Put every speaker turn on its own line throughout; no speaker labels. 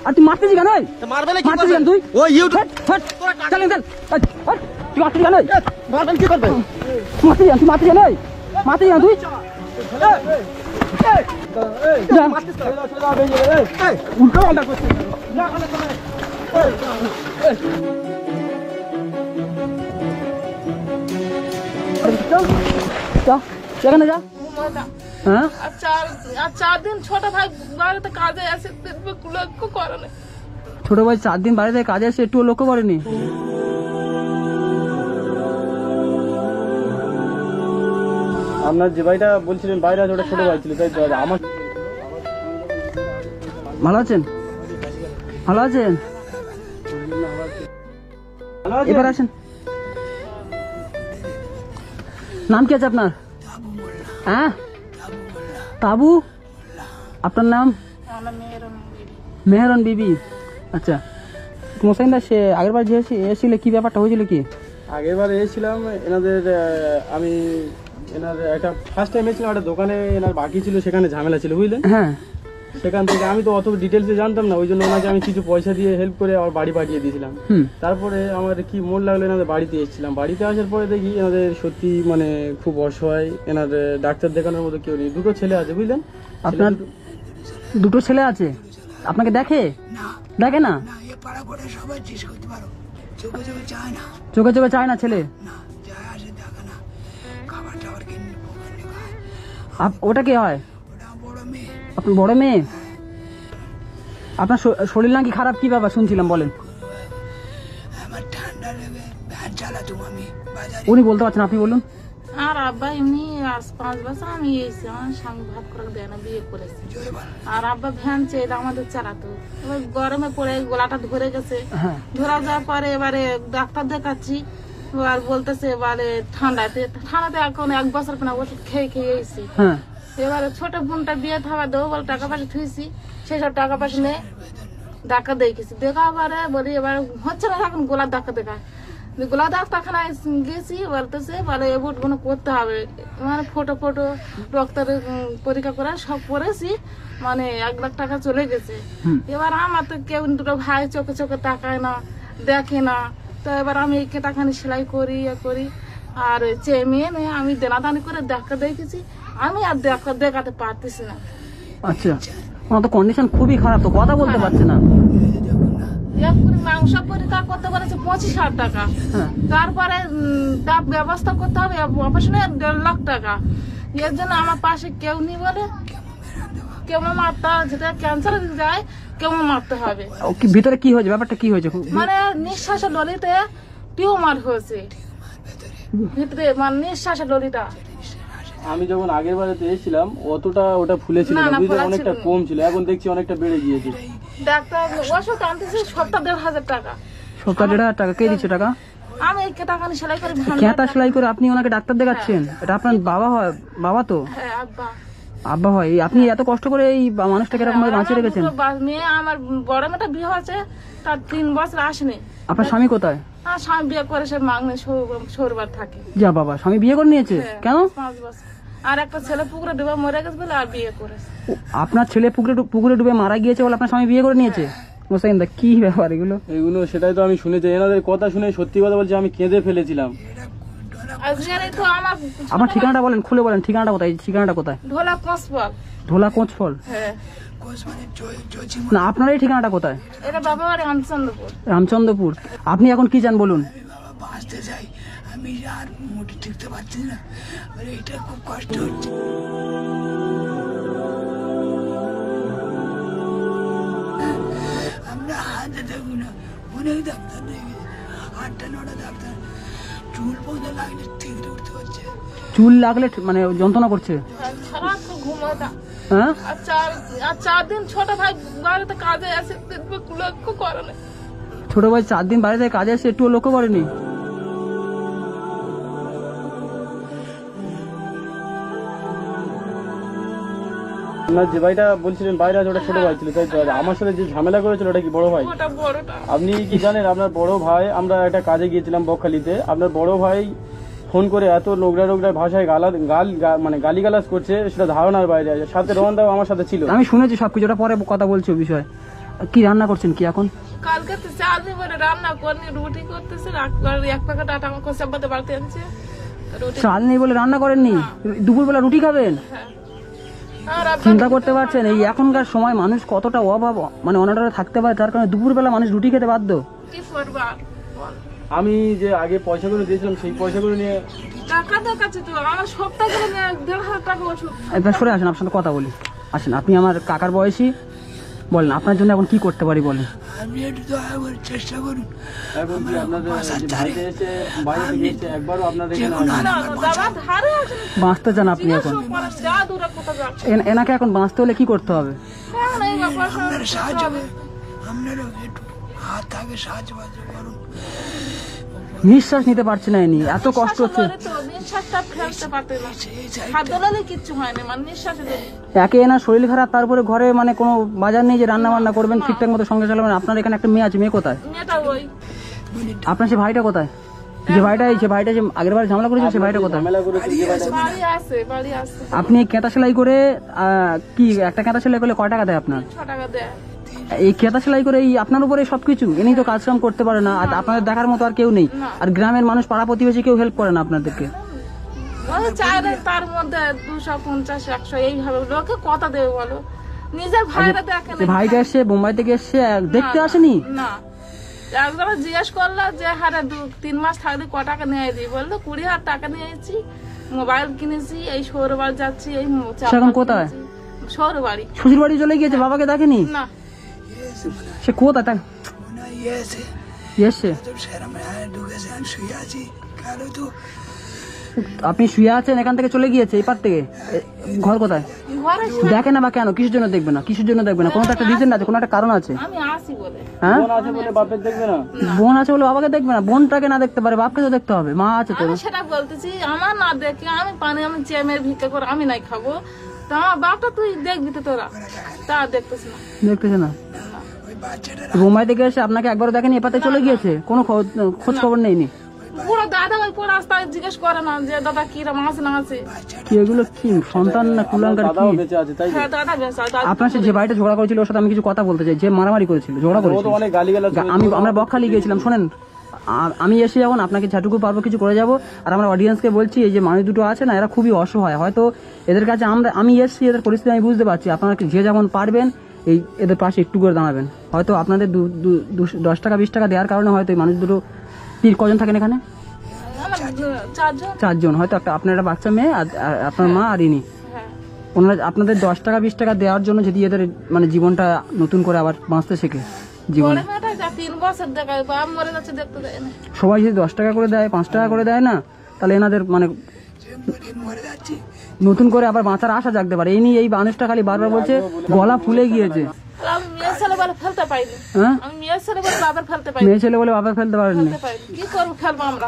আর তুই মারতেছিস কেন?
মারবে না কি
মারতেছিস কেন তুই?
ও ইউটিউব
চল চল তুই মারতেছিস কেন?
মারবেন কি করবে?
মারতেছিস কেন? তুই মারতেছিস কেন? মারতেছিস কেন তুই? উল্টো পাল্টা করছিস। সেখানে যা। হ্যাঁ
আর 4 দিন ছোট ভাই বাড়িতে কাজে আসে লক্ষ্য করে না।
ছোট ভাই 4 দিন বাড়িতে কাজে আসে একটু লক্ষ্য করেনি।
আপনার যে ভাইটা বলছিলেন বাইরে আছে ওটা ছোট ভাই ছিল তাই তো? আমার
ভালো আছেন? ভালো আছেন? এবার আসেন। নাম কি আছে আপনার? হ্যাঁ তাবু। আপনার নাম? মেহরন বিবি। আচ্ছা মোসাইন দা, সে আগের বার যে এসেছিলে কি ব্যাপারটা হয়েছিল কি?
আগের বার এসেছিলাম এনাদের আমি এনার একটা ফার্স্ট টাইম এসেছিলাম একটা দোকানে, এনার বাকি ছিল সেখানে ঝামেলা ছিল বুঝলেন।
হ্যাঁ
সেখান থেকে আমি তো অত ডিটেলসে জানতাম না, ওই জন্য ওনাকে আমি কিছু পয়সা দিয়ে হেল্প করে আমার বাড়ি পাঠিয়ে দিয়েছিলাম। তারপরে আমার কি মন লাগলো এনাদের বাড়িতে এসেছিলাম, বাড়িতে আসার পরে দেখি এনাদের সত্যি মানে খুব অসহায়, এনাদের ডাক্তার দেখানোর মতো কেউ নেই। 2টো ছেলে আছে বুঝলেন।
আপনার 2টো ছেলে আছে? আপনাকে দেখে? দেখে না? চোখে চোখে চায় না ছেলে? ওটা কি হয়? আপনার বড় মেয়ে? আপনার শরীর নাকি খারাপ, কি ব্যাপার শুনছিলাম, বলেন। উনি বলতে পারছেন, আপনি বলুন।
আর আব্বা এমনি 5 বছর আমি এসেছি, আমার স্বামী ভাত করে দেয় না, বিয়ে করেছি। আর আব্বা ভ্যান চেয়ে আমাদের চালাতো, এবার গরমে পড়ে গলাটা ধরে গেছে। ধরা যাওয়ার পরে এবারে ডাক্তার দেখাচ্ছি, এবার বলতেছে এবারে ঠান্ডাতে এখন 1 বছর পর ওষুধ খেয়ে খেয়ে এসেছি। এবারে ছোট বোনটা বিয়ে থাকা দেবো বলে টাকা পয়সা থুইছি, সেই সব টাকা পয়সা নিয়ে ডাক্তার দেখেছি। দেখা পরে বলি এবার হচ্ছে না, এখন গোলার ডাক্তার দেখায়। গোলা ডাক্তারখানায় গেছি, বলতেছে বলে এ বুটগুলো করতে হবে, মানে ফটো ডক্টর পরীক্ষা করে সব করেছি, মানে 1 লাখ টাকা চলে গেছে। এবার আমার তো কেউ 2টো ভাই চোখে চোখে তাকায় না, দেখে না। তো এবার আমি এই কেটাখানি সেলাই করি আর মেয়ে আমি দেনাদানি করে ডাক্তার দেখেছি, আমি আর ডাক্তার দেখাতে পারতেছি না।
আচ্ছা ওনার তো কন্ডিশন খুবই খারাপ, তো কথা বলতে পারছে না।
মাংস পরীক্ষা করতে বলেছে 25,000 টাকা, তারপরে তার ব্যবস্থা করতে হবে অপারেশনে 1.5 লাখ টাকা। এর জন্য আমার পাশে কেউ নেই বলে কেমো মারতে, যেটা ক্যান্সার যায় কেমো মারতে হবে।
ভিতরে কি হয়েছে, ব্যাপারটা কি হয়েছে?
মানে নিঃশ্বাসের ললিতে টিউমার হয়েছে ভিতরে, মানে নিঃশ্বাসের ললিটা।
আমি যখন আগের বারেতে এসেছিলাম অতটা ওটা ফুলেছিল না, বুঝলেন, অনেকটা কম ছিল, এখন দেখছি অনেকটা বেড়ে গিয়েছে।
ডাক্তার ওষুধ আনতেছে 1,500 টাকা।
1,500 টাকা? কে দিচ্ছে টাকা?
আমি এই কেটাখানি সেলাই করে,
কেটা সেলাই করে আপনি ওনাকে ডাক্তার দেখাচ্ছেন? এটা আপনার বাবা হয়? বাবা তো?
হ্যাঁ আব্বা।
আব্বা হয়। আপনি এত কষ্ট করে এই মানুষটাকে এরকম ভাবে বাঁচিয়ে রেখেছেন?
মেয়ে আমার বড় মেয়েটা বিয়ে হয়েছে, তার 3 বছর আসেনি।
আপনার স্বামী কোথায়?
স্বামী বিয়ে করে সে মাগনে সৌরবার থাকে।
যা বাবা, স্বামী বিয়ে করে নিয়েছে? কেন?
5 বছর। আর একটা ছেলে পুকুরে ডুবে মরে গেছে বলে আর বিয়ে করেছে।
আপনার ছেলে পুকুরে ডুবে মারা গিয়েছে বলে আপনার স্বামী বিয়ে করে নিয়েছে? মোসাইন দা কি ব্যাপার এগুলো?
সেটাই তো আমি শুনেছি, এনাদের কথা শুনে সত্যি কথা বলছি আমি কেঁদে ফেলেছিলাম।
আমার ঠিকানাটা বলেন, খুলে বলেন, ঠিকানাটা কোথায়? ঠিকানাটা কোথায়?
ঢোলা কোঁচফল।
ঢোলা কোঁচফল? না আপনার এই ঠিকানাটা কোথায়?
এটা বাবা বাড়ি রামচন্দ্রপুর।
রামচন্দ্রপুর। আপনি এখন কি চান বলুন?
আমি আর মোটে ঠিকতে পারছি না, এটা খুব কষ্ট হচ্ছে। আমরা হাতে দেখব না, অনেক ডাক্তার দেখি, 8টা-9টা ডাক্তার, চুল পর্যন্ত লাগলে ঠিক উঠতে হচ্ছে।
চুল লাগলে মানে যন্ত্রণা করছে? হ্যাঁ।
আর 4 দিন ছোট ভাই বাড়িতে কাজে আসে লক্ষ্য করে না।
ছোট ভাই 4 দিন বাড়িতে কাজে আসে একটু লক্ষ্য করেনি?
আপনার যে ভাইটা বলছিলেন বাইরে আছে ওটা ছোট ভাই ছিল তাই তো? আমার সাথে যে ঝামেলা করেছিল ওটা কি বড় ভাই? আপনি কি জানেন আপনার বড় ভাই, আমরা একটা কাজে গিয়েছিলাম বকখালিতে, আপনার বড় ভাই ফোন করে এত নোংরা ভাষায় মানে গালিগালাজ করছে, সেটা ধারণার বাইরে আছে। সাথে রোহন দাও আমার সাথে ছিল।
আমি শুনেছি সবকিছু, ওটা পরে কথা বলছি বিষয়। কি রান্না করছেন কি এখন?
কালকে তো চাল নিয়ে বলে রান্না করিনি, রুটি করতেছে, এক প্যাকেট আটা আমার কোসাবাতে বাড়তে আনছে রুটি।
চাল নেই বলে রান্না করেননি, দুপুরবেলা রুটি খাবেন?
হ্যাঁ। আর আব্বা
চিন্তা করতে পারছেন এই এখনকার সময় মানুষ কতটা অভাব মানে অনাটনে থাকতে পারে, তার কারণে দুপুরবেলা মানুষ রুটি খেতে বাধ্য।
কি করবো আর বল।
আমি যে আগে পয়সাগুলো দিয়েছিলাম সেই পয়সাগুলো নিয়ে
টাকা তো কাছে তো আমার সপ্তাহে 1,500 টাকা ওষুধ।
একবার সরে আসেন, আপনার সাথে কথা বলি। আসেন, আপনি আমার কাকার বয়সী, বলেন আপনার জন্য এখন কি করতে পারি বলেন।
আপনি একটু দয়া করে চেষ্টা করুন।
এখন কি আপনাদের যে ভাইতে এসে বাইরে থেকে এসে একবারও আপনাদের এখানে
না না বাবা ধারে আসেন,
বাঁচতে চান আপনি এখন?
যা দূরে কোথাও যাচ্ছে।
এনাকে এখন বাঁচতে হলে কি করতে হবে?
হ্যাঁ না এই বাবা
আপনার সাহায্য আপনারও একটু হাত থাকে সাহায্য করুন।
নিঃশ্বাস নিতে পারছে না এনি, এত কষ্ট হচ্ছে।
নিঃশ্বাসটা ফেলতে পারতে না, হাত দোলালে কিচ্ছু হয়নি, মানে নিঃশ্বাসে
একে এনার শরীর খারাপ, তারপরে ঘরে মানে কোনো বাজার নেই যে রান্না বান্না করবেন, ঠিকঠাক মতো সংসার চালাবেন। আপনার এখানে একটা মেয়ে আছে, মেয়ে কোথায়?
মেয়েটা ওই
আপনার সে ভাইটা কোথায়? যে ভাইটা যে আগের বার ঝামেলা করেছে, সে ভাইটা কোথায়?
ঝামেলা করেছে যে ভাইটা
বাড়ি আসে।
আপনি কেতা সেলাই করে কি একটা কেতা সেলাই করলে কয় টাকা দেয় আপনার?
6 টাকা দেয়।
এই কেতা সেলাই করে এই আপনার উপরে সবকিছু, এনি তো কাজ কাম করতে পারে না, আর আপনাদের দেখার মতো আর কেউ নেই, আর গ্রামের মানুষ পাড়া প্রতিবেশী কেউ হেল্প করে না আপনাদেরকে।
ওই চাইলে তার মধ্যে 250 100 এইভাবে লোকে কথা দেবে বলো, নিজের ভাইরা দেখে
যে
না।
ভাইটা এসছে বোম্বাই থেকে এসছে, দেখতে আসেনি?
না একবার জিজ্ঞেস করলো যে হারে 2-3 মাস থাকলে ক টাকা নিয়ে দিই, বললো 20,000 টাকা নিয়েছি, মোবাইল কিনেছি, এই সৌরবাড়ি যাচ্ছি, এই
সে এখন কোথায়?
সৌরবাড়ি।
শ্বশুর বাড়ি চলে গিয়েছে, বাবাকে দেখেনি?
না
সে কোথায় তা
এসে
এসছে?
তো সেরকম ঢুকেছে, আমি শুয়ে আছি। কারো তো
আপনি শুয়ে আছেন, এখান থেকে চলে গিয়েছে এই পার থেকে? ঘর কোথায়?
ঘরে
দেখে না বা কেন? কিসের জন্য দেখবে না? কিসের জন্য দেখবে না? কোনো তো একটা রিজন আছে, কোনো একটা কারণ আছে।
আমি আসি বলে।
হ্যাঁ,
বোন আছে বলে বাপের দেখবে না?
বোন আছে বলে বাবাকে দেখবে না? বোনটাকে না দেখতে পারে, বাপকে তো দেখতে হবে। মা আছে তো।
আমি সেটা বলতেছি, আমার না দেখে আমি পানি আমি চেমের ভিক্ষা করে আমি নাই খাবো, তা আমার বাপটা তুই দেখবি তো, তোরা তা দেখতেছ না।
দেখতেছে না?
ওই বাচ্চাটা
বোম্বাই থেকে এসে আপনাকে একবারও দেখেনি, এ পাতে চলে গিয়েছে, কোনো খোঁজ খবর নেইনি?
পুরো দাদা ওই পুরো রাস্তায় জিজ্ঞেস করে না যে দাদা কিরম আছে না আছে।
কি এগুলো কি সন্তান না কুলাঙ্গার? কি
দাদাও বেঁচে আছে তাই তো?
হ্যাঁ দাদা বেশ আছে।
আপনার সাথে যে ভাইটা ঝগড়া করেছিল ওর সাথে আমি কিছু কথা বলতে চাই। যে মারামারি করেছিল, ঝগড়া
ও
করেছিল,
তো অনেক গালিগালাজ
আমরা বকখালি গিয়েছিলাম। শোনেন, আমি এসে যখন আপনাকে যেটুকু পারবো কিছু করে যাব। আর আমরা অডিয়েন্সকে বলছি, এই যে মানুষ দুটো আছে না, এরা খুবই অসহায়, হয়তো এদের কাছে আমি এসছি, এদের পরিস্থিতি আমি বুঝতে পারছি। আপনারা যে যেমন পারবেন এই এদের পাশে একটু করে দাঁড়াবেন। হয়তো আপনাদের 10 টাকা 20 টাকা দেওয়ার কারণে হয়তো এই মানুষ দুটো কজন থাকেন এখানে?
আমার 4 জন।
4 জন। হয়তো আপনার একটা বাচ্চা মেয়ে আর আপনার মা আর ইনি।
হ্যাঁ
ওনারা আপনাদের 10 টাকা 20 টাকা দেওয়ার জন্য যদি এদের মানে জীবনটা নতুন করে আবার বাঁচতে শেখে জীবনে।
বড় মেয়েটা যা 3 বছর দেখায়, বাপ মরে যাচ্ছে দেখতে দেয় না।
সবাই যদি 10 টাকা করে দেয়, 5 টাকা করে দেয় না, তাহলে এনাদের মানে
মরে যাচ্ছি।
নতুন করে আবার বাঁচার আশা জাগতে পারে। এই নিয়ে এই মানুষটা খালি বারবার বলছে গলা ফুলে গিয়েছে।
আমি মেয়ে ছেলে বলে ফেলতে পাইনি,
হ্যাঁ,
আমি মেয়ে ছেলে বলে বাবার ফেলতে পাইনি,
মেয়ে ছেলে বলে বাবা ফেলতে পারেননি।
ফেলতে পাইনি। কি করবো ফেলবো আমরা?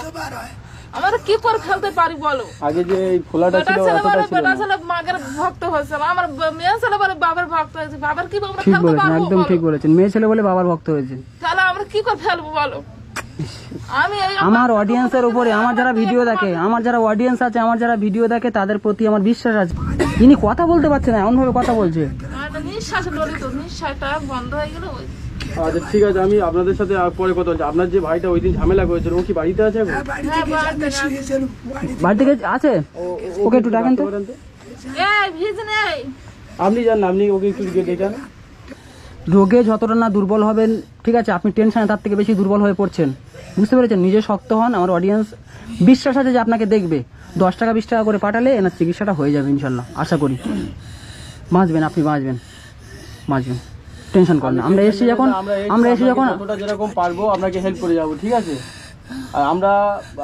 আমরা কি করে ফেলতে পারি বলো?
আগে যে এই খোলাটা
বেটা
ছিল
ছেলে
এতটা
বলে
ছিল
বেটা
না।
ছেলে মাগের ভক্ত হয়েছে, আমার মেয়ে ছেলে বলে বাবার ভক্ত হয়েছে, বাবার কি আমরা
ঠিক
ফেলতে
বলেছেন,
পারবো
একদম
বলো?
ঠিক বলেছেন। মেয়ে ছেলে বলে বাবার ভক্ত হয়েছে।
তাহলে আমরা কি করে ফেলবো বলো? আমি এই
আমার অডিয়েন্সের উপরে, আমার যারা ভিডিও দেখে, আমার যারা অডিয়েন্স আছে, আমার যারা ভিডিও দেখে, তাদের প্রতি আমার বিশ্বাস আছে। ইনি কথা বলতে পারছে না, এমন ভাবে কথা বলছে।
নিঃশ্বাস লড়িত, নিঃশ্বাসটা বন্ধ হয়ে গেল।
আচ্ছা ঠিক আছে, আমি আপনাদের সাথে আর পরে কথা বলছি। আপনার যে ভাইটা ওই দিন ঝামেলা করেছিল, ও কি বাড়িতে আছে এখন?
বাড়ি থেকে আমি শুয়েছিলাম, বাড়ি
বাড়ি থেকে আছে? ওকে একটু ডাকেন তো।
বলেন তো।
এই ভিজ নেই।
আপনি জানেন, আপনি ওকে একটু গিয়ে দেখান।
রোগে যতটা না দুর্বল হবেন, ঠিক আছে, আপনি টেনশনে তার থেকে বেশি দুর্বল হয়ে পড়ছেন, বুঝতে পেরেছেন? নিজে শক্ত হন। আমার অডিয়েন্স বিশ্বাস আছে যে আপনাকে দেখবে। 10 টাকা 20 টাকা করে পাঠালে এনার চিকিৎসাটা হয়ে যাবে ইনশাল্লাহ, আশা করি। বাঁচবেন, আপনি বাঁচবেন, বাঁচবেন, টেনশন করেন না। আমরা এসে যখন
যতটা যেরকম পারবো আপনাকে হেল্প করে যাবো, ঠিক আছে? আর আমরা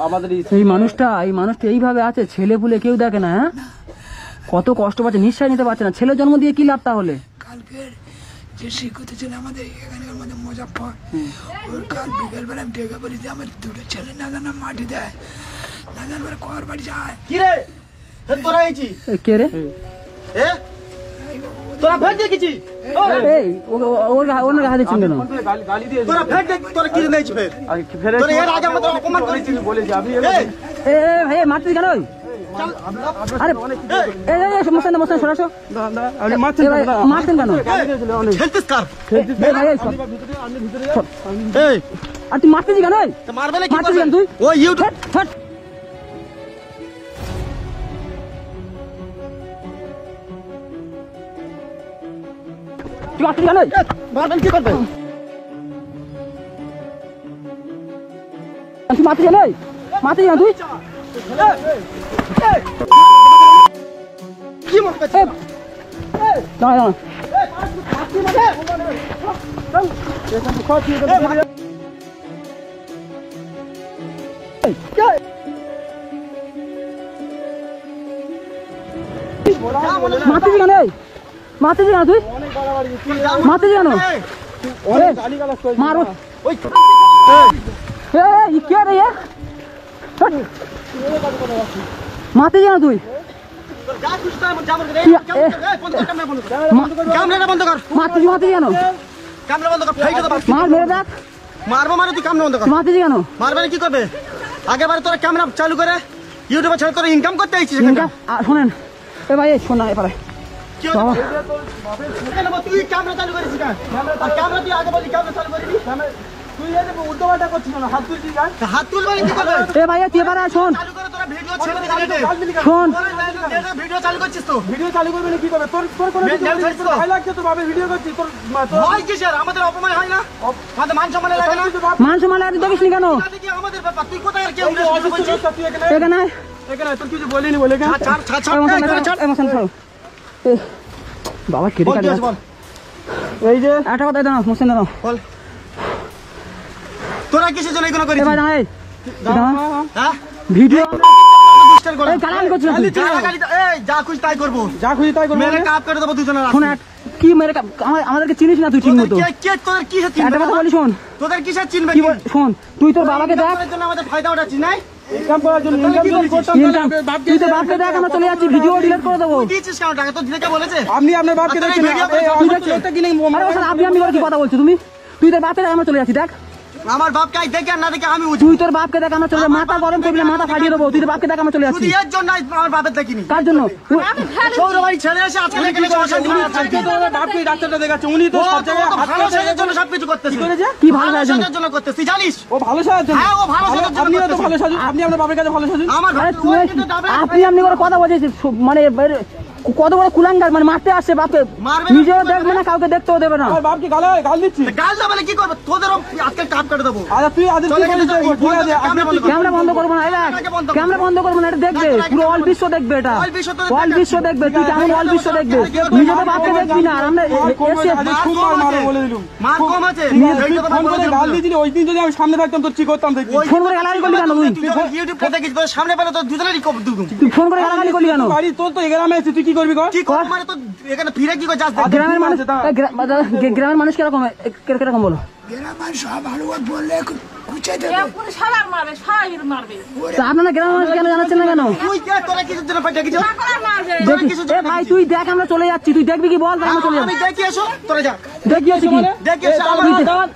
আমাদের
এই মানুষটা এইভাবে আছে, ছেলে পুলে কেউ দেখে না। হ্যাঁ, কত কষ্ট পাচ্ছে, নিঃশ্বাস নিতে পারছে না। ছেলে জন্ম দিয়ে কি লাভ তাহলে?
কালকের যে শিক্ষিত ছিল আমাদের এখানকার মধ্যে মুজাফফর, ওর কাল বিকেলবেলা আমি ডেকে বলি যে আমার 2টো ছেলে নাগানা মাটি দেয়, নাগান করে কর বাড়ি যায়।
কি রে তোরা আইছি
এ, কে রে?
এ তোরা ফেট দেখেছি
এই ওর গায়ে দিচ্ছেন কেন?
গালি দিয়ে
তোরা ফেট দেখ তোরা কি নেইছ ফের
আর ফেরে
তোরা এর আগে আমাদের অপমান করেছিস
বলেছি আমি
এই
এ ভাই মারছিস কেন? আরে এই সমস্যা না, সরে আসো।
আপনি মারছেন
এ ভাই,
না?
মারছেন কেন?
খেলতিস কার
এই ভাই, এই সর।
এই
আর তুই মারতেছি কেন? এই?
তো মারবে না কি
মারতেছি
করবে
কেন তুই?
ও ইউটিউব
ছট। তুই মারতেছি কেন? এই?
মারবেন কি করবে
তুই মারতেছি কেন? এই? মারতেছি কেন তুই?
কি মনে করছিস
এই, দাঁড়া, দাঁড়া। মারতেছি কেন? এই? মারতেছি কেন তুই? মারতেছি কেন?
অনেক গালিগালাজ করেছে।
মারো।
ওই
এই, কে রে এ? হট। মারতেছি কেন তুই?
যা খুশি তাই যা মনে করে
তুই,
এই বন্ধ কর ক্যামেরা বন্ধ কর ক্যামেরাটা বন্ধ কর
মারতেছি কেন?
ক্যামেরা বন্ধ কর ফাইটে তো
মার, মেরে দেখ।
মারবো মানে তুই ক্যামেরা বন্ধ কর
তুই মারতেছি কেন?
মারবে না কি করবে আগেবারে তোরা ক্যামেরা চালু করে ইউটিউবে ছেড়ে তোরা ইনকাম করতে আইছিস এখানটা
শোনেন, এ ভাই, এই শোন না, এপারে
কি হলো
বাবা।
এখানে তুই ক্যামেরা চালু করেছিস কেন আর ক্যামেরা তুই আগে বলি ক্যামেরা চালু করিনি
তুই এই যে উল্টো পাল্টা করছিস না, হাত তুলছিস কেন?
হাত তুলবে না কি করবে
এ ভাই, তুই এপারে আয়, শোন
চালু করে তোরা ভিডিও ছেড়ে দিবি
গাল দিলি কেন?
শোন।
ভিডিও চালু করছিস তো
ভিডিও চালু করবি না কি করবে? তোর কোনো
মেন
কিছু
ছাড়ছিস তো?
ভয় লাগছে তো, ভাবে ভিডিও করছিস তোর
হয় কি স্যার আমাদের অপমান হয় না আমাদের মান সম্মান লাগে না
মান সম্মান আর দেখিস নি কেন?
কি আমাদের ব্যাপার তুই কোথায় আর কেউ
অসুস্থ লোক, তুই এখানে
এখানে আয়।
এখানে তোর কিছু বলিনি বলে কেন?
ছাড় ছাড় ছাড়
এই মশান,
এই, ছাড়
এই মশান, ছাড়ো। এ, বাবা কেটে
বল কি
কাটে
আছে বল
এই যে
একটা কথা দাও, মোসেন দাও।
বল তোরা কিসের জন্য এগুলো
এ
করিস
ভাই, দাঁড়া, এই। দাঁড়া।
হ্যাঁ
ভিডিও
দুষ্টার করে
এই গালাগালি করছিস তুই।
এই যা খুশি তাই করবো
যা খুশি তাই করবি
মেরে কাপ করে দেবো দুজনের
শোন, কি মেরে আমাদেরকে চিনিস না তুই ঠিক মতো।
তোদের কিসের চিনবে
একটা কথা বলি, শোন।
তোদের কিসের চিনবে
কি বল, শোন, তুই তোর বাবাকে দেখ।
তোদের জন্য আমাদের ফায়দা উঠাচ্ছিস নাই
ইনকাম করার জন্য ইনকাম যদি করতাম
ইনকাম, তুই তোর বাপকে দেখ, আমরা চলে যাচ্ছি, ভিডিও ডিলিট করে দেবো।
তুই দিয়েছিস কেন টাকা তোর দিদিকে বলেছে
আপনি আপনার বাপকে
আপনার
দেখছেন
ভিডিও
এই
করে
আমার
দেখছেন?
ছেলেটা কিনে
আরে ওর সাথে আপনি করে কি কথা বলছো তুমি? তুই তোর বাপকে দেখ, আমরা চলে যাচ্ছি, দেখ।
আমার বাপকে আজ দেখে আর না দেখে আমি বুঝি
তুই তোর বাপকে দেখ, আমরা চলে যাচ্ছি। মাথা গরম করবি না, মাথা ফাটিয়ে দেবো। তুই তোর বাপকে দেখ, আমরা চলে যাচ্ছি।
শুধু এর জন্য আজ আমার বাপের দেখিনি
কার জন্য?
সৌরবাড়ি ছেড়ে এসে আজকে এখানে এসে অশান্তি বানাচ্ছে।
আজকে তো আমার বাপকে ডাক্তারটা দেখাচ্ছে উনি তো
ও
সব জায়গায়
তো
হাত
ভালো
কাটে
সাজার জন্য সবকিছু করতেছে
কি ভালো সাজার জন্য?
জন্য করতেছে তুই জানিস
ও ভালো সাজার জন্য
হ্যাঁ, ও ভালো সাজার জন্য
আপনিও তো
করতেছে।
ভালো সাজুন আপনি আপনার বাপের কাছে ভালো সাজুন
আমার
আরে
ভাই
তুই,
ওই কিন্তু ডাবে-
আপনি করে কথা বলছিস, মানে কত বড় কুলাঙ্গার, মানে মারতে আসছে বাপকে।
মারবে না,
নিজেও
কি করবে?
দেখবে না, কাউকে দেখতেও দেবে না।
আমার বাপকে গাল দিচ্ছি
গাল দেবে না কি করবে তোদেরও আজকে কাপ কেটে দেবো
আচ্ছা তুই আজ
চলে গেলে তো
ঠিক আছে আপনি
ক্যামেরা বন্ধ কর।
ক্যামেরা বন্ধ করবো না, এই দেখ,
ক্যামেরা বন্ধ কর।
ক্যামেরা বন্ধ করবো না, এটা দেখবে, পুরো অল বিশ্ব দেখবে এটা।
অল বিশ্ব তো
অল বিশ্ব দেখবে, তুই কেমন অল বিশ্ব দেখবে। নিজের বাপকে দেখবি না, আর আমরা এসে
আজ খুব মারো বলে দিলুম
মার কম আছে
তুই ফোন করে গাল দিয়েছিলি ওই দিন যদি আমি সামনে থাকতাম তোর কি করতাম দেখবি
ফোন করে গালাগালি করলি কেন তুই?
তুই যখন ইউটিউবে দেখিস তোর সামনে পেলে তোর দুজনেরই কপ দুগুম
তুই ফোন করে গালাগালি করলি কেন?
বাড়ি তোর তো এগ্রামে আছে তুই কি করবি কর
কি করব মানে তো এখানে ফিরে কি করে যাস দেখ।
গ্রামের মানুষ,
আছে তা।
গ্রামের মানুষ কিরকম, কিরকম বলো?
গ্রামের সব ভালো বললে কুচে দেবে
এরপরে সবার মারবে, সবাই মারবে।
তা আপনারা গ্রামের মানুষ কেন জানাচ্ছেন না কেন?
তুই কে তোরা কিছুর জন্য পাঠিয়ে কিছু
সবাই মারবে।
দেখি, এ ভাই তুই দেখ, আমরা চলে যাচ্ছি, তুই দেখবি কি বল, তাই আমরা চলে
আমি
যাচ্ছি।
দেখি এসো তোরা যা
দেখি আছে কি?
দেখি এসো আমার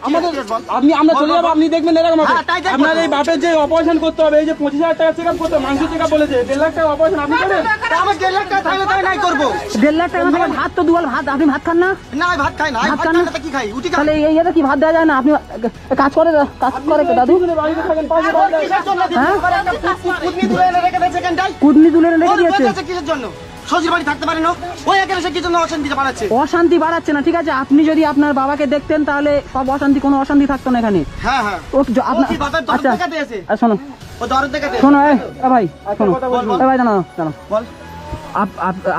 আমাদের আপনি আমরা চলে যাবো আপনি দেখবেন এরকম হবে।
হ্যাঁ, তাই দেখবো।
আপনার এই বাপের যে অপারেশন করতে হবে এই যে 25,000 টাকা চেক আপ করতে হবে, মাংস চেক আপ বলেছে 1.5 লাখ টাকা অপারেশন আপনি করবেন
আমার 1.5 লাখ টাকা থাকলে তাই নাই করবো
1.5 লাখ টাকা থেকে ভাত তো দুয়াল ভাত, আপনি ভাত খান না?
না আমি ভাত খাই না আমি
ভাত
ভাত
খান
খাই
না?
না তা কি খাই উঠি খাই
তাহলে এই ইয়েতে কি ভাত দেওয়া যায় না? আপনি কাজ করে কে দাদু?
বাড়িতে থাকেন পাশে
ওর কিসের জন্য দিদি?
হ্যাঁ?
ওর একটা কুটনি তুলে এনে রেখে দিয়েছে এখানটায়।
কুটনি তুলে রেখে
ওর
দিয়েছে।
বেঁচেছে কিসের জন্য শ্বশুর বাড়ি থাকতে পারে না ওই এখানে সে কি জন্য অশান্তি বানাচ্ছে
অশান্তি বাড়াচ্ছে না, ঠিক আছে? আপনি যদি আপনার বাবাকে দেখতেন তাহলে সব অশান্তি, কোনো অশান্তি থাকতো না এখানে।
হ্যাঁ হ্যাঁ
ও আপনার,
কি বাপের দরদ
আচ্ছা
দেখাতে এসে?
শোনো,
ও দরদ দেখাতে
শোনো, এ ভাই শোনো,
বল, বল।
এ ভাই জানো জানো,
বল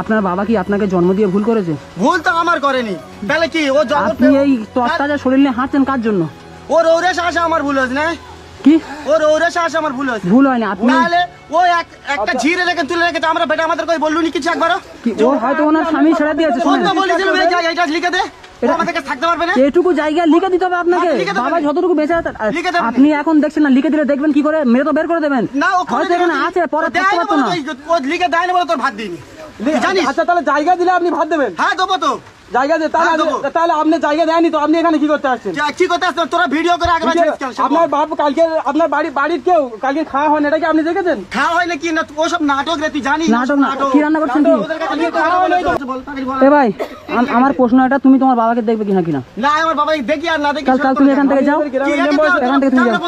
আপনার বাবা কি আপনাকে জন্ম দিয়ে ভুল করেছে?
ভুল তো আমার করেনি তাহলে কি ও জগৎ
আপনি এই তরতাজা শরীর নিয়ে হাঁটছেন কার জন্য?
ওর ওরেশ আসা আমার ভুল হয়েছে না
কি
ওর ওরেশ আসা আমার ভুল হয়েছে
ভুল হয়নি? আপনি
নাহলে ও একটা ঝিরে রেখে তুলে রেখেছে আমরা বেটা আমাদের কই বললুনি কিছু একবারও
কি ও হয়তো ওনার স্বামী ছেড়ে দিয়েছে,
ও
শুনেন,
তো বলেছিল এই জায়গা এটা লিখে দে ও আমাদেরকে থাকতে পারবে না
এটুকু জায়গা লিখে দিতে হবে আপনাকে।
হ্যাঁ, লিখে দেবেন।
বাবা যতটুকু বেঁচে আছে,
লিখে দেবেন।
আপনি এখন দেখছেন না, লিখে দিলে দেখবেন কি করে, মেরে তো বের করে দেবেন।
না ও
হয়তো এখানে আছে, পরে থাকতে পারতো না।
ও লিখে দেয় না বলে তোর ভাত দিইনি তুই জানিস
আচ্ছা তাহলে জায়গা দিলে আপনি ভাত দেবেন
হ্যাঁ দেবো তো
জায়গা দে,
হ্যাঁ, দেবো।
তাহলে আপনি জায়গা দেয়নি তো আপনি এখানে কি করতে আসছেন?
কি করতে আসতো তোরা ভিডিও করে আগে বাঁচিয়ে কেন সেটা বল।
আপনার বাপ কালকে আপনার বাড়ির কেউ কালকে খাওয়া হয় না, এটা কি আপনি দেখেছেন?
খাওয়া হয় নাকি না ওসব নাটক রে তুই জানিস
নাটক না, কি রান্না করছেন কি?
ওদের কাছে গিয়ে খাওয়া হয় নাই তো বল, তাড়াতাড়ি বল।
এ ভাই, আমার প্রশ্ন এটা, তুমি তোমার বাবাকে দেখবে কিনা কিনা?
না আমার বাবা দেখি আর না দেখি
কাল তুমি এখান থেকে যাও, এখান থেকে তুমি যাও,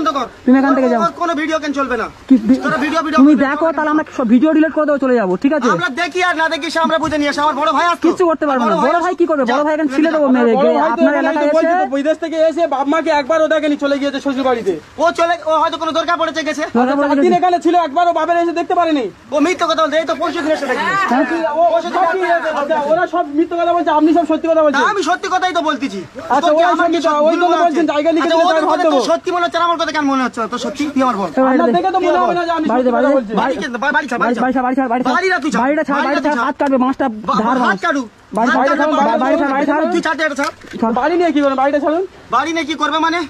তুমি এখান থেকে যাও।
কোনো ভিডিও কেন চলবে না
কি
তোরা ভিডিও
তুমি দেখো, তাহলে আমরা সব ভিডিও ডিলিট করে দেবো, চলে যাবো, ঠিক আছে?
আমরা দেখি আর না দেখি সে আমরা বুঝে নিয়ে আসি। আমার বড় ভাই আসতো
কিচ্ছু করতে পারবে না। বড় ভাই কি করবে? বড় ভাই এখানে ছিল দেবো মেরে
বড় ভাই তো
আপনার
এখানে
এলাকায়
এসে বলছি
এসে।
তো, বিদেশ থেকে এসে বাপ মাকে একবারও দেখেনি, চলে গিয়েছে শ্বশুর বাড়িতে।
ও হয়তো কোনো দরকার পড়েছে গেছে।
দিন এখানে ছিল, একবারও বাপের এসে দেখতে পারেনি।
ও মিথ্যা কথা বলছে, এই তো পরশু দিন এসে দেখি।
আচ্ছা, ওরা সব মিথ্যা কথা বলছে, আপনি সব সত্যি কথা বলছেন।
আমি সত্যি কথাই তো বলতেছি।
আচ্ছা, ওরা সত্যি তো, ওই জন্য বলছেন জায়গা লিখে দিলে তার হাত দেবো।
সত্যি মনে হচ্ছে, আমার কথা কেন মনে হচ্ছে তো সত্যি? তুই আমার বল।
আপনার দেখে তো মনে হবে না যে আমি সত্যি কথা বলছি।
বাড়ি কেন? বাড়ি ছাড়, বাড়ি ছাড়। বাড়িটা তুই ছাড়।
বাড়িটা ছাড়,
বাড়িটা
বাড়িটা
তুই
ছাড়,
ছাড়।
হাত কাটবে, মাছটা ধার
হাত
মাছ।
কাটু।
বাড়ি
হাত
ছাড়,
কাটু,
বাড়ি ছাড়, বাড়ি ছাড়।
তুই ছাড়, এটা ছাড়।
বাড়ি নিয়ে কি করবেন? বাড়িটা ছাড়ুন।
বাড়ি নিয়ে কি করবে মানে?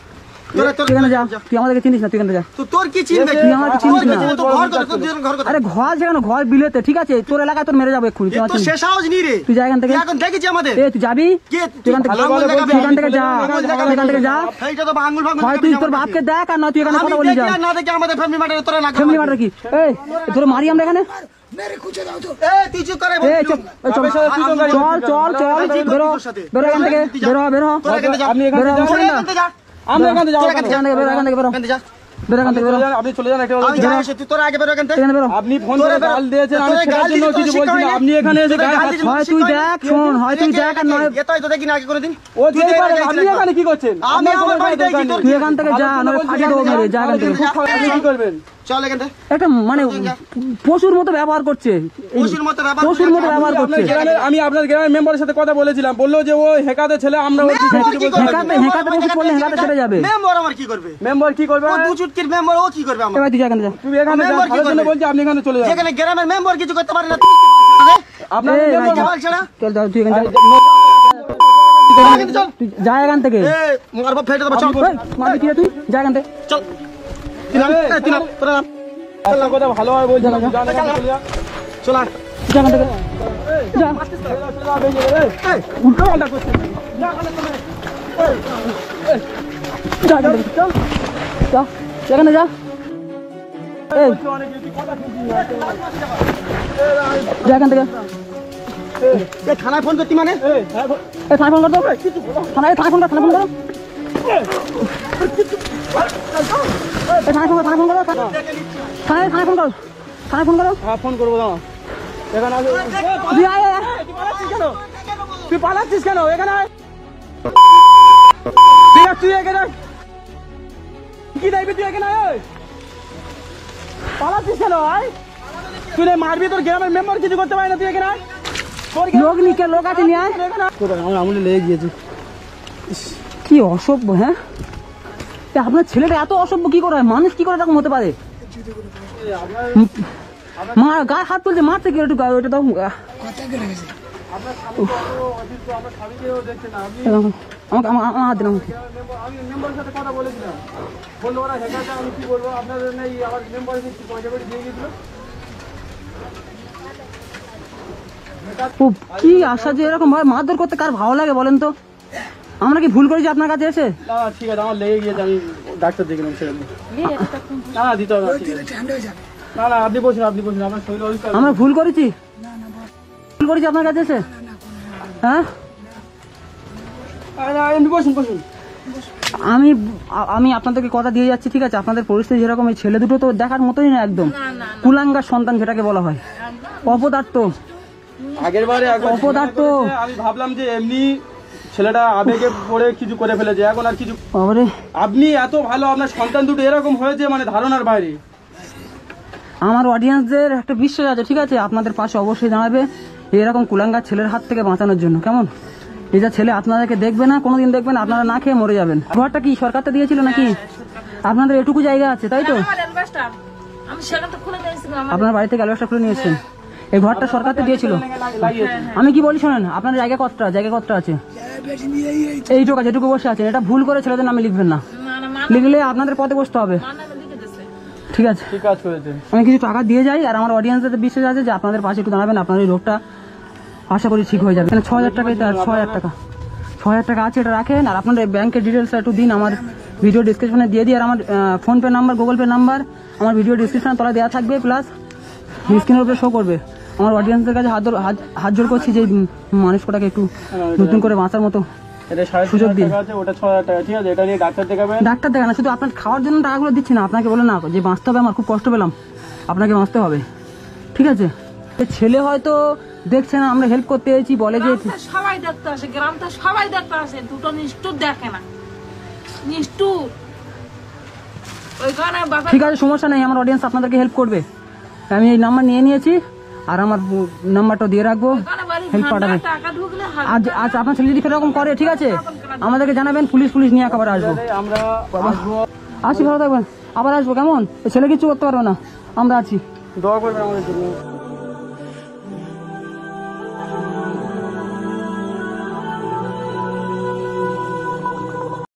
তোরা
তুই এখানে যা, তুই আমাদেরকে চিনিস না, তুই এখানে যা।
তো তোর কি চিনবে?
তুই
আমাকে চিনিস না।
তোর ঘর কথা, তোর দুজন ঘর কথা।
আরে ঘর যেখানে, ঘর বিলেতে, ঠিক আছে? তোর এলাকায় তোর মেরে যাবো এক্ষুনি, তুই আমার
তো
চিনিস।
শেষ আওয়াজ নি রে।
তুই যা এখান থেকে।
তুই এখন দেখেছি আমাদের।
এ তুই যাবি,
কে?
তুই এখান থেকে,
ভালো ভালো বলবি,
তুই এখান থেকে যা,
আঙুল দেখাবি।
তুই এখান থেকে যা।
এইটা তো আঙুল ভাঙুল
হয় তুই তোর বাপকে দেখ, আর না তুই এখানে
আমি
কথা বলি
দেখি
যা।
আর না দেখি আমাদের ফ্যামিলি ম্যাটারে তোরা না
ফ্যামিলি ম্যাটার কি? এই তোর মারি আমরা এখানে।
মেরে খুঁজে দাও তো।
তুই চুপ করে
এই চল, এই চল, চল চল, বেরো বেরো এখান থেকে, বেরো বেরো।
আপনি এখানে
বেরো,
যান।
বসে না।
আমরা এখানে যাবো।
এখান থেকে বেরো, এখান থেকে বেরো, বেরো এখান থেকে বেরো,
আপনি চলে যান, একটা
আমি যাই তুই তোরা আগে বেরো এখান থেকে।
এখানে বেরো।
আপনি ফোন করে গাল দিয়েছেন, আমি সেটার জন্য কিছু বলছি না। আপনি এখানে এসে গায়ে হাত।
হয় তুই দেখ, শোন, হয় তুই দেখ, আর নয়
এটাই তো দেখি না আগে কোনোদিন।
ও যেই পারে, আপনি এখানে কি করছেন?
আমি আমার বাড়ি দেখি তোর
তুই এখান থেকে যা, নয় ফাটিয়ে দেবো মেরে, যা এখান থেকে।
আপনি কি করবেন?
চল এখান থেকে।
একটা মানে পশুর মতো ব্যবহার করছে,
পশুর মতো ব্যবহার
পশুর মতো ব্যবহার করছে।
আমি আপনার গ্রামের মেম্বারের সাথে কথা বলেছিলাম, বললো যে ও হেকাতে ছেলে, আমরা ওর কিছু
মেম্বার কি করবে?
হেঁকাতে পশু পড়লে হেঁকাতে ছেড়ে যাবে।
মেম্বার আমার কি করবে?
মেম্বার কি করবে?
ও দু চুটকির মেম্বার, ও কি করবে আমার?
এবার তুই যা এখান থেকে যা।
তুমি এখানে যান,
মেম্বার কি
ভালোর জন্য
করবে?
বলছি, আপনি এখানে চলে যান।
যেখানে গ্রামের মেম্বার কিছু করতে পারে না, তুই কি বলছিস রে?
আপনার
এই,
মেম্বার
রাজা।
বল ছাড়া।
চল যা, তুই এখানে যা।
চল।
তুই যা এখান থেকে।
মারবো ফেটে দেবো, চল।
এই, মারবি কি রে তুই? যা এখান থেকে।
চল। তুই নাম, তুই নাম, তোরা নাম।
আপনার কথা ভালোভাবে বলছি, আপনি যান, এখানে চলে যান।
চল আয়।
যা এখান থেকে। যা।
উল্টো পাল্টা করছেন।
যা এখান থেকে। চল। যা। এখানে যা। এই, যা এখান থেকে।
এই থানায় ফোন করতি মানে?
এই থানায় ফোন করতো। থানায় ফোন করো, থানায় ফোন করো। এই থানায় ফোন করো, থানায় ফোন করো। থানায় ফোন করো, থানায় ফোন করো।
হ্যাঁ, ফোন করবো, দাঁড়াও। এখানে আসো।
তুই আয়, আয়, আয়।
তুই পালাচ্ছিস কেন? তুই পালাচ্ছিস কেন? এখানে আয়। তুই এখানে আয়। কি দেখবি তুই এখানে আয়? পালাচ্ছিস কেন? আয়। তুই না মারবি, তোর গ্রামের মেম্বার কিছু করতে পারে না, তুই এখানে আয়। তোর
লোক নিকে, লোক আছে নিয়ে আয়।
আমার আঙুলে লেগে গিয়েছে।
কি অসভ্য, হ্যাঁ? এ আপনার ছেলেটা এত অসভ্য কি করে হয়? মানুষ কি করে এরকম হতে পারে? মা গায়ে হাত তুলছে, মারতে কি একটু ওটা তো
কথা কেটে গেছে।
আমাকে আমার হাত দিন।
আমি মেম্বারের সাথে কথা বলেছিলাম, বললো ওরা হেকারটা, আমি কি বলবো, আপনাদের নেই আমার মেম্বারের পয়সা করে দিয়ে গেছিল।
ও কি আশা যে এরকম ভাবে মারধর করতে কার ভালো লাগে বলেন তো? আমরা কি ভুল করেছি আপনার কাছে এসে?
না ঠিক আছে, আমার লেগে গিয়েছে, আমি ডাক্তার দেখলাম সেরকম। না না, দিতে হবে না, ঠিক আছে।
ঠান্ডা হয়ে যাবে।
না না, আপনি বসুন, আপনি বসুন, আপনার শরীর অসুস্থ।
আমরা ভুল করেছি? ভুল করেছি আপনার কাছে এসে? হ্যাঁ,
এমনি বসুন, বসুন।
আমি আপনাদেরকে কথা দিয়ে যাচ্ছি, ঠিক আছে? আপনাদের পরিস্থিতি যেরকম, এই ছেলে দুটো তো দেখার মতোই না, একদম কুলাঙ্গার সন্তান যেটাকে বলা হয়, অপদার্থ।
আগের বারে
অপদার্থ।
আমি ভাবলাম যে এমনি ছেলেটা আবেগে পড়ে কিছু করে ফেলেছে, এখন আর কিছু।
বাবারে,
আপনি এত ভালো, আপনার সন্তান দুটো এরকম হয়েছে মানে ধারণার বাইরে।
আমার অডিয়েন্সদের একটা বিশ্বাস আছে, ঠিক আছে? আপনাদের পাশে অবশ্যই দাঁড়াবে এরকম কুলাঙ্গার ছেলের হাত থেকে বাঁচানোর জন্য। কেমন? এই যে ছেলে আপনাদেরকে দেখবে না, কোনোদিন দেখবে না, আপনারা না খেয়ে মরে যাবেন। ঘরটা কি সরকারটা দিয়েছিল নাকি? আপনাদের এটুকু জায়গা আছে, তাই তো?
আমার অ্যালবাস্টার আমি সেখানটা খুলে দিয়েছিলাম।
আপনার বাড়ি থেকে অ্যালবাস্টার খুলে নিয়ে এসেছেন। এই ঘরটা সরকারতে দিয়েছিল। আমি কি বলি শোনেন, আপনার জায়গা কতটা আছে?
বেশি নিয়েই এই
এইটুকু আছে, এটুকু বসে আছেন। এটা ভুল করে ছেলেদের নামে লিখবেন না,
না না মা
লিখলে আপনাদের পথে বসতে হবে,
নামে লিখে দিয়েছে।
ঠিক আছে?
ঠিক কাজ করেছে।
আমি কিছু টাকা দিয়ে যাই, আর আমার অডিয়েন্সদের বিশ্বাস আছে যে আপনাদের পাশে একটু দাঁড়াবেন, আপনার এই রোগটা আশা করি ঠিক হয়ে যাবে। এখানে 6,000 টাকাই তার 6,000 টাকা 6,000 টাকা আছে, এটা রাখেন। আর আপনার ব্যাংকের ডিটেলস একটু দিন, আমার ভিডিও ডিসক্রিপশনে দিয়ে দিই। আর আমার PhonePe number, Google pay number আমার ভিডিও ডিসক্রিপশনে তলা দেওয়া থাকবে, প্লাস স্ক্রিনের উপরে শো করবে। আমার অডিয়েন্সদের কাছে হাত জোর করছি যে মানুষটাকে একটু নতুন করে বাঁচার মতো
এটা 3,500 টাকা আছে, ওটা 6,000 টাকা, ঠিক আছে? এটা নিয়ে ডাক্তার দেখাবেন।
ডাক্তার দেখা না, শুধু আপনার খাওয়ার জন্য টাকাগুলো দিচ্ছি না আপনাকে, বলে না যে বাঁচতে হবে, আমার খুব কষ্ট পেলাম, আপনাকে বাঁচতে হবে, ঠিক আছে? ছেলে হয়তো দেখছে না আমরা হেল্প করতে এসেছি, বলে যে
গ্রামটা সবাই দেখতে আসে, গ্রামটা সবাই দেখতে আসে, দুটো নিষ্ঠুর দেখে না, নিষ্ঠুর। ওইখানে বাবা
ঠিক আছে, সমস্যা নেই, আমার অডিয়েন্স আপনাদেরকে হেল্প করবে। আমি এই নাম্বার নিয়ে নিয়েছি, আর আমার নাম্বারটা দিয়ে রাখবো,
ওখানে বাড়ি
হেল্প পাঠাবে।
টাকা ঢুকলে
আজ আজ আপনার ছেলে যদি এরকম করে, ঠিক আছে, আমাদেরকে জানাবেন, পুলিশ নিয়ে একেবারে আসবো।
আমরা আসবো,
আসি, ভালো থাকবেন, আবার আসবো, কেমন? ছেলে কিছু করতে পারবে না, আমরা আছি।
দোয়া করবেন আমাদের জন্য।